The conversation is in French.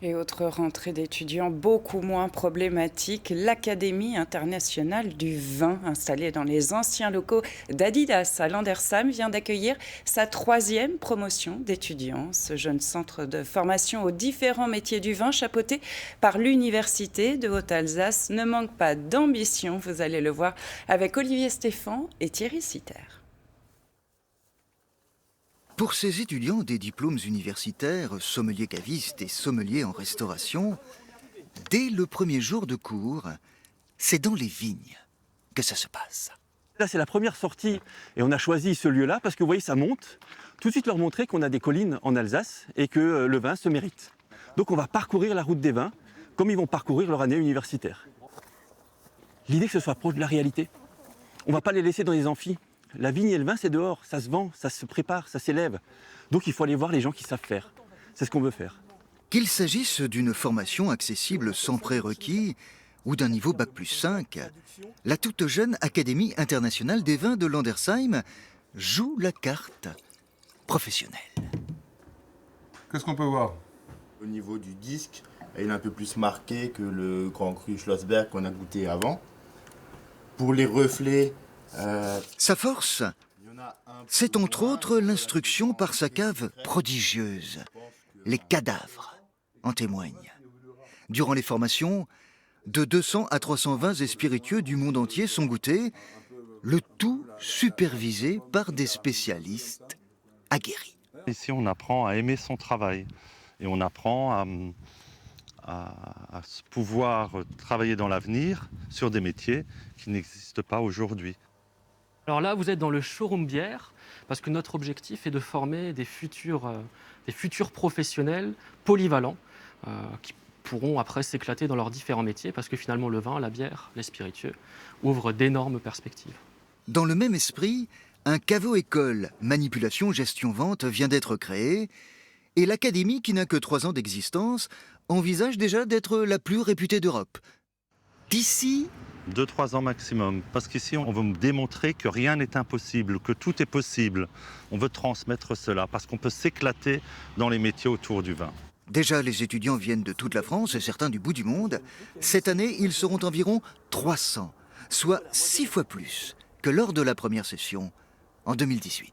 Et autre rentrée d'étudiants beaucoup moins problématique, l'Académie internationale du vin, installée dans les anciens locaux d'Adidas à Landersheim, vient d'accueillir sa troisième promotion d'étudiants. Ce jeune centre de formation aux différents métiers du vin, chapeauté par l'Université de Haute-Alsace, ne manque pas d'ambition. Vous allez le voir avec Olivier Stéphan et Thierry Sitter. Pour ces étudiants des diplômes universitaires, sommelier caviste et sommelier en restauration, dès le premier jour de cours, c'est dans les vignes que ça se passe. Là, c'est la première sortie et on a choisi ce lieu-là parce que vous voyez, ça monte. Tout de suite leur montrer qu'on a des collines en Alsace et que le vin se mérite. Donc on va parcourir la route des vins comme ils vont parcourir leur année universitaire. L'idée que ce soit proche de la réalité. On ne va pas les laisser dans les amphis. La vigne et le vin, c'est dehors, ça se vend, ça se prépare, ça s'élève. Donc il faut aller voir les gens qui savent faire. C'est ce qu'on veut faire. Qu'il s'agisse d'une formation accessible sans prérequis ou d'un niveau Bac+5, la toute jeune Académie internationale des vins de Landersheim joue la carte professionnelle. Qu'est-ce qu'on peut voir? Au niveau du disque, il est un peu plus marqué que le Grand Cru Schlossberg qu'on a goûté avant. Pour les reflets, Sa force, c'est entre autres l'instruction par sa cave prodigieuse. Les cadavres en témoignent. Durant les formations, de 200 à 300 vins et spiritueux du monde entier sont goûtés, le tout supervisé par des spécialistes aguerris. Ici, on apprend à aimer son travail et on apprend à pouvoir travailler dans l'avenir sur des métiers qui n'existent pas aujourd'hui. Alors là, vous êtes dans le showroom bière, parce que notre objectif est de former des futurs professionnels polyvalents qui pourront après s'éclater dans leurs différents métiers, parce que finalement le vin, la bière, les spiritueux ouvrent d'énormes perspectives. Dans le même esprit, un caveau-école manipulation-gestion-vente vient d'être créé et l'académie, qui n'a que 3 ans d'existence, envisage déjà d'être la plus réputée d'Europe. D'ici 2-3 ans maximum, parce qu'ici on veut démontrer que rien n'est impossible, que tout est possible. On veut transmettre cela, parce qu'on peut s'éclater dans les métiers autour du vin. Déjà, les étudiants viennent de toute la France et certains du bout du monde. Cette année, ils seront environ 300, soit 6 fois plus que lors de la première session en 2018.